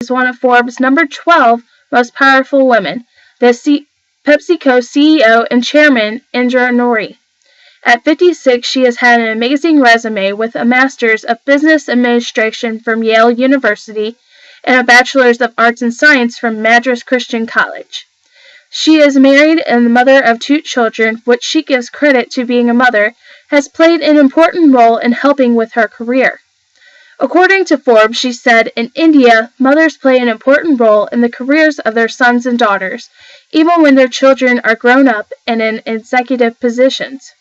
is one of Forbes' number 12 most powerful women, the PepsiCo CEO and Chairman Indra Nooyi. At 56, she has had an amazing resume with a Master's of Business Administration from Yale University and a Bachelor's of Arts and Science from Madras Christian College. She is married and the mother of 2 children, which she gives credit to being a mother, has played an important role in helping with her career. According to Forbes, she said, "In India, mothers play an important role in the careers of their sons and daughters, even when their children are grown up and in executive positions."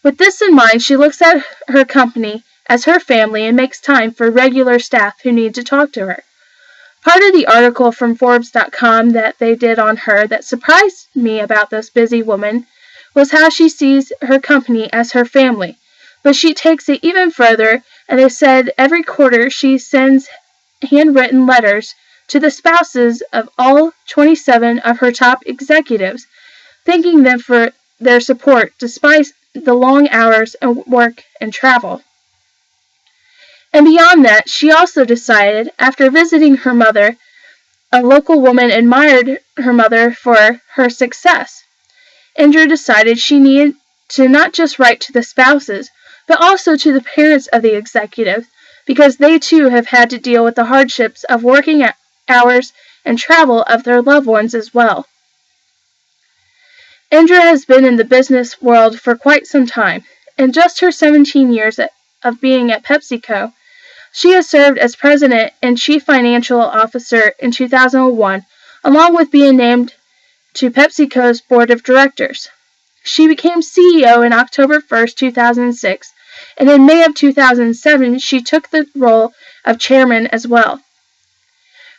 With this in mind, she looks at her company as her family and makes time for regular staff who need to talk to her. Part of the article from Forbes.com that they did on her that surprised me about this busy woman was how she sees her company as her family, but she takes it even further, and they said every quarter she sends handwritten letters to the spouses of all 27 of her top executives, thanking them for their support despite the long hours of work and travel. And beyond that, she also decided, after visiting her mother, a local woman admired her mother for her success. Indra decided she needed to not just write to the spouses, but also to the parents of the executive, because they too have had to deal with the hardships of working hours and travel of their loved ones as well. Indra has been in the business world for quite some time. In just her 17 years of being at PepsiCo, she has served as president and chief financial officer in 2001, along with being named to PepsiCo's board of directors. She became CEO in October 1, 2006, and in May of 2007, she took the role of chairman as well.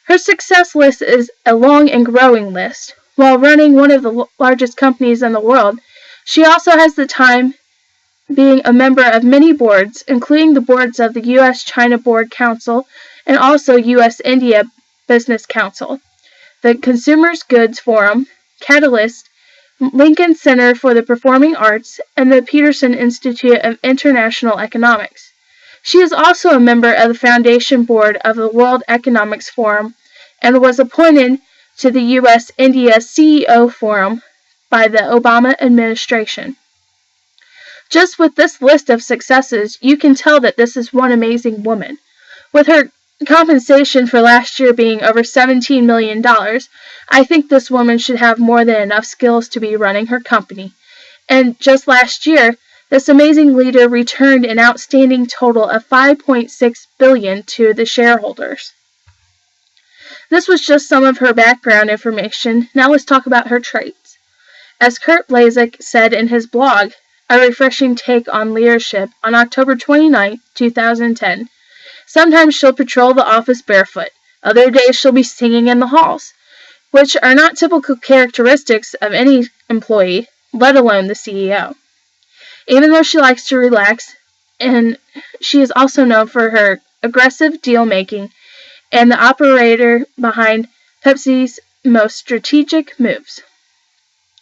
Her success list is a long and growing list. While running one of the largest companies in the world, she also has the time being a member of many boards, including the boards of the U.S.-China Board Council and also U.S.-India Business Council, the Consumer Goods Forum, Catalyst, Lincoln Center for the Performing Arts, and the Peterson Institute of International Economics. She is also a member of the Foundation Board of the World Economic Forum and was appointed to the U.S.-India CEO Forum by the Obama administration. Just with this list of successes, you can tell that this is one amazing woman. With her compensation for last year being over $17 million, I think this woman should have more than enough skills to be running her company. And just last year, this amazing leader returned an outstanding total of $5.6 billion to the shareholders. This was just some of her background information. Now let's talk about her traits. As Kurt Blazek said in his blog, A Refreshing Take on Leadership, on October 29, 2010, sometimes she'll patrol the office barefoot. Other days she'll be singing in the halls, which are not typical characteristics of any employee, let alone the CEO. Even though she likes to relax, and she is also known for her aggressive deal-making and the operator behind Pepsi's most strategic moves.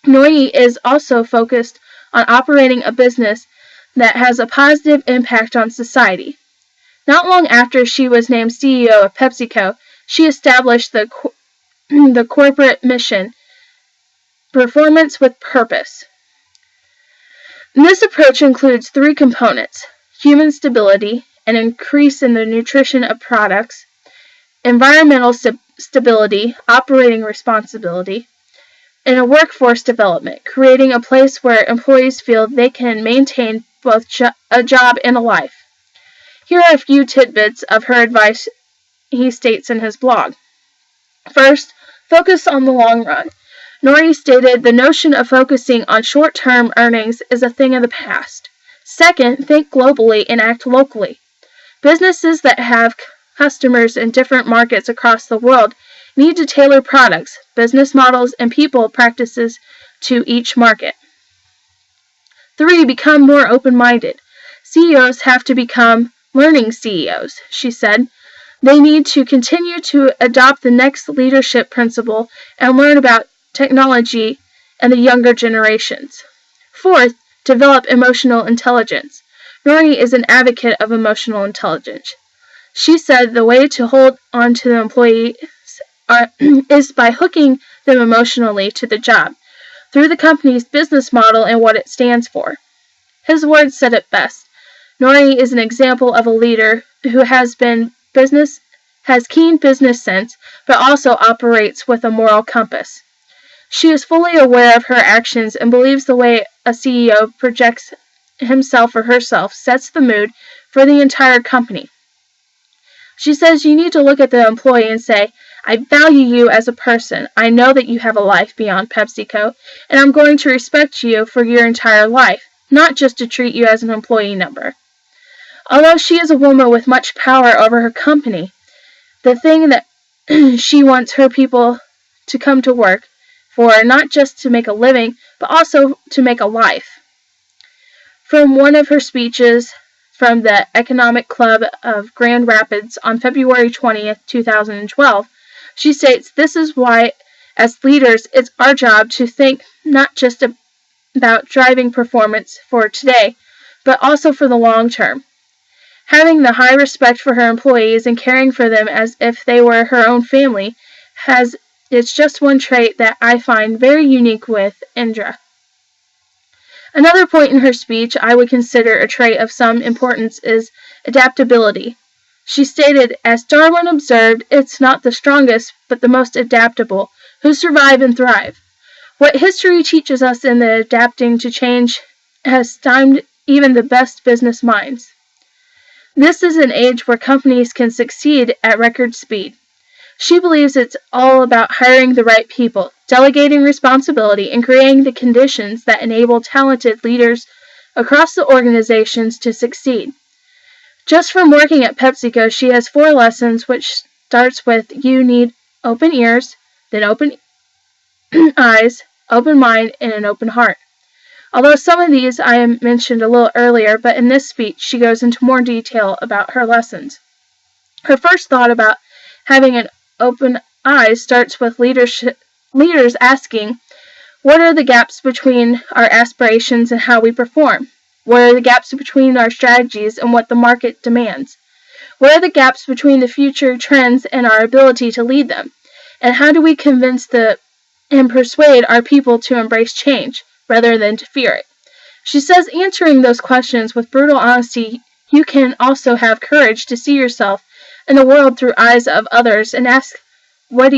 Nooyi is also focused on operating a business that has a positive impact on society. Not long after she was named CEO of PepsiCo, she established the corporate mission, Performance with Purpose. And this approach includes 3 components: human stability, an increase in the nutrition of products, environmental stability, operating responsibility, and a workforce development, creating a place where employees feel they can maintain both a job and a life. Here are a few tidbits of her advice he states in his blog. First, focus on the long run. Nooyi stated the notion of focusing on short-term earnings is a thing of the past. Second, think globally and act locally. Businesses that have customers in different markets across the world need to tailor products, business models, and people practices to each market. 3. Become more open-minded. CEOs have to become learning CEOs, she said. They need to continue to adopt the next leadership principle and learn about technology and the younger generations. 4th, develop emotional intelligence. Nooyi is an advocate of emotional intelligence. She said the way to hold on to the employees is by hooking them emotionally to the job, through the company's business model and what it stands for. His words said it best. Nooyi is an example of a leader who has keen business sense, but also operates with a moral compass. She is fully aware of her actions and believes the way a CEO projects himself or herself sets the mood for the entire company. She says you need to look at the employee and say, I value you as a person. I know that you have a life beyond PepsiCo, and I'm going to respect you for your entire life, not just to treat you as an employee number. Although she is a woman with much power over her company, the thing that she wants her people to come to work for, not just to make a living, but also to make a life. From one of her speeches from the Economic Club of Grand Rapids on February 20th, 2012, she states, this is why, as leaders, it's our job to think not just about driving performance for today, but also for the long term. Having the high respect for her employees and caring for them as if they were her own family it's just one trait that I find very unique with Indra. Another point in her speech I would consider a trait of some importance is adaptability. She stated, as Darwin observed, it's not the strongest, but the most adaptable, who survive and thrive. What history teaches us in the adapting to change has stymied even the best business minds. This is an age where companies can succeed at record speed. She believes it's all about hiring the right people, delegating responsibility, and creating the conditions that enable talented leaders across the organizations to succeed. Just from working at PepsiCo, she has 4 lessons, which starts with you need open ears, then open eyes, open mind, and an open heart. Although some of these I mentioned a little earlier, but in this speech she goes into more detail about her lessons. Her first thought about having an open eyes starts with leaders asking, what are the gaps between our aspirations and how we perform? What are the gaps between our strategies and what the market demands? What are the gaps between the future trends and our ability to lead them? And how do we convince and persuade our people to embrace change, rather than to fear it? She says answering those questions with brutal honesty, you can also have courage to see yourself and the world through eyes of others and ask, what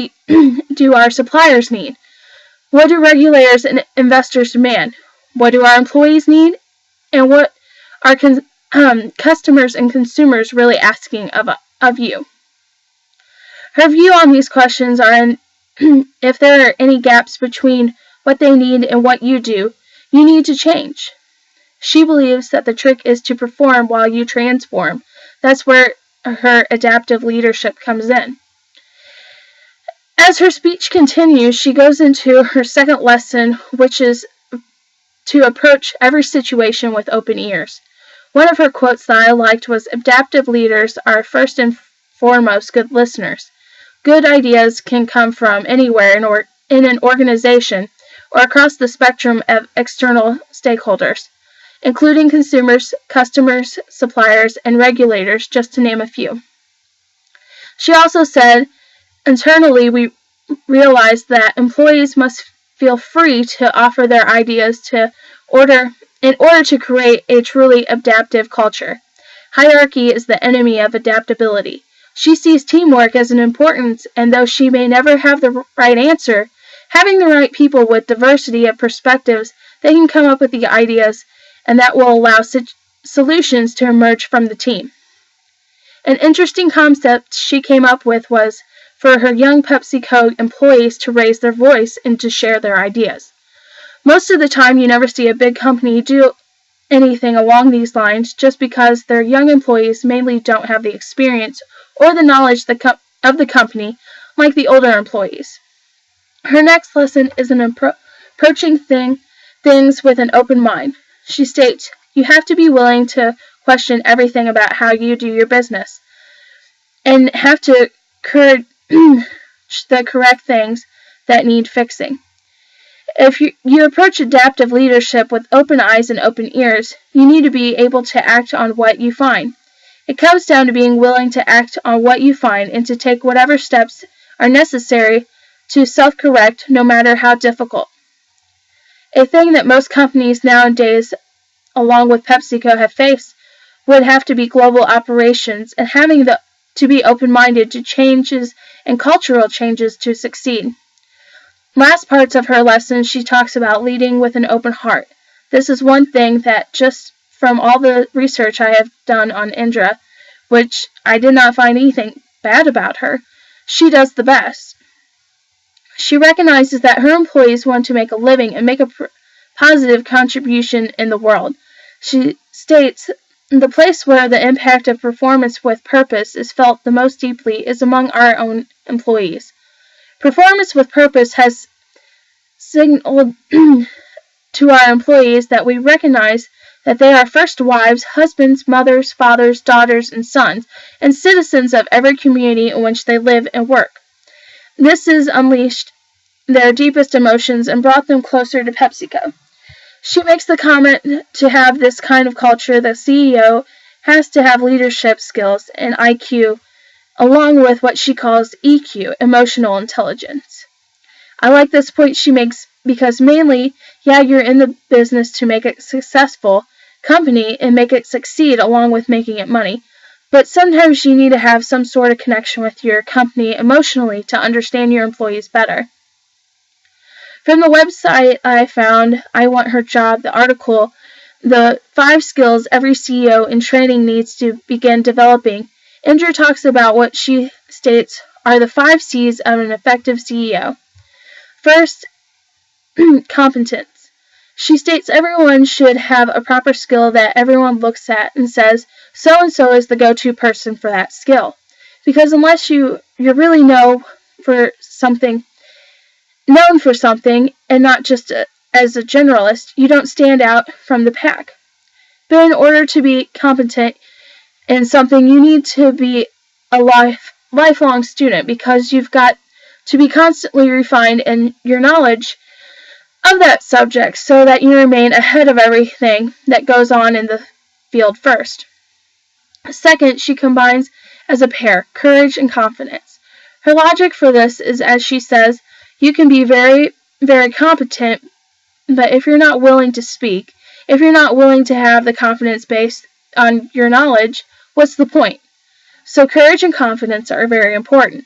do our suppliers need? What do regulators and investors demand? What do our employees need? And what are customers and consumers really asking of you? Her view on these questions are if there are any gaps between what they need and what you do, you need to change. She believes that the trick is to perform while you transform. That's where her adaptive leadership comes in. As her speech continues, she goes into her second lesson, which is to approach every situation with open ears. One of her quotes that I liked was, adaptive leaders are first and foremost good listeners. Good ideas can come from anywhere in an organization or across the spectrum of external stakeholders, including consumers, customers, suppliers, and regulators, just to name a few. She also said, internally we realize that employees must feel free to offer their ideas in order to create a truly adaptive culture. Hierarchy is the enemy of adaptability. She sees teamwork as an importance, and though she may never have the right answer, having the right people with diversity of perspectives, they can come up with the ideas, and that will allow solutions to emerge from the team. An interesting concept she came up with was for her young PepsiCo employees to raise their voice and to share their ideas. Most of the time, you never see a big company do anything along these lines just because their young employees mainly don't have the experience or the knowledge of the company like the older employees. Her next lesson is in approaching things with an open mind. She states, you have to be willing to question everything about how you do your business and have to correct the correct things that need fixing. If you approach adaptive leadership with open eyes and open ears, you need to be able to act on what you find. It comes down to being willing to act on what you find and to take whatever steps are necessary to self-correct, no matter how difficult. A thing that most companies nowadays, along with PepsiCo, have faced would have to be global operations and having to be open-minded to changes and cultural changes to succeed. Last parts of her lesson, she talks about leading with an open heart. This is one thing that, just from all the research I have done on Indra, which I did not find anything bad about her, she does the best. She recognizes that her employees want to make a living and make a positive contribution in the world. She states, the place where the impact of performance with purpose is felt the most deeply is among our own employees. Performance with purpose has signaled to our employees that we recognize that they are first wives, husbands, mothers, fathers, daughters, and sons, and citizens of every community in which they live and work. This has unleashed their deepest emotions and brought them closer to PepsiCo. She makes the comment to have this kind of culture, the CEO has to have leadership skills and IQ, along with what she calls EQ, emotional intelligence. I like this point she makes because mainly, yeah, you're in the business to make it successful company and make it succeed along with making it money, but sometimes you need to have some sort of connection with your company emotionally to understand your employees better. From the website I found, I Want Her Job, the article, the 5 skills every CEO in training needs to begin developing, Indra talks about what she states are the 5 C's of an effective CEO. First, competence. She states everyone should have a proper skill that everyone looks at and says, so-and-so is the go-to person for that skill. Because unless you're really known for something and not just as a generalist, you don't stand out from the pack. But in order to be competent in something, you need to be a lifelong student because you've got to be constantly refined in your knowledge of that subject so that you remain ahead of everything that goes on in the field first. Second, she combines as a pair courage and confidence. Her logic for this is, as she says, you can be very, very competent, but if you're not willing to speak, if you're not willing to have the confidence based on your knowledge, what's the point? So courage and confidence are very important.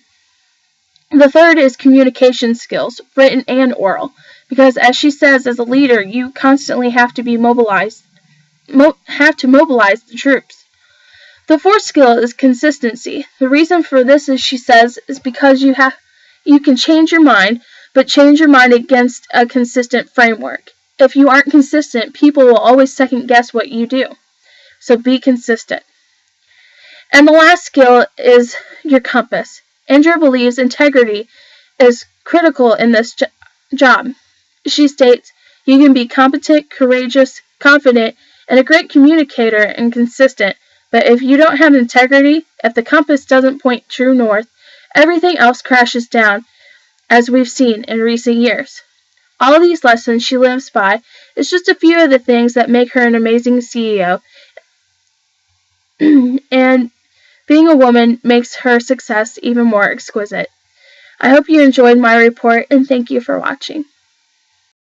The third is communication skills, written and oral, because as she says, as a leader, you constantly have to mobilize the troops. The fourth skill is consistency. The reason for this, as she says, is because you can change your mind, but change your mind against a consistent framework. If you aren't consistent, people will always second guess what you do. So be consistent. And the last skill is your compass. Indra believes integrity is critical in this job. She states, you can be competent, courageous, confident, and a great communicator and consistent, but if you don't have integrity, if the compass doesn't point true north, everything else crashes down, as we've seen in recent years. All of these lessons she lives by is just a few of the things that make her an amazing CEO, and being a woman makes her success even more exquisite. I hope you enjoyed my report, and thank you for watching.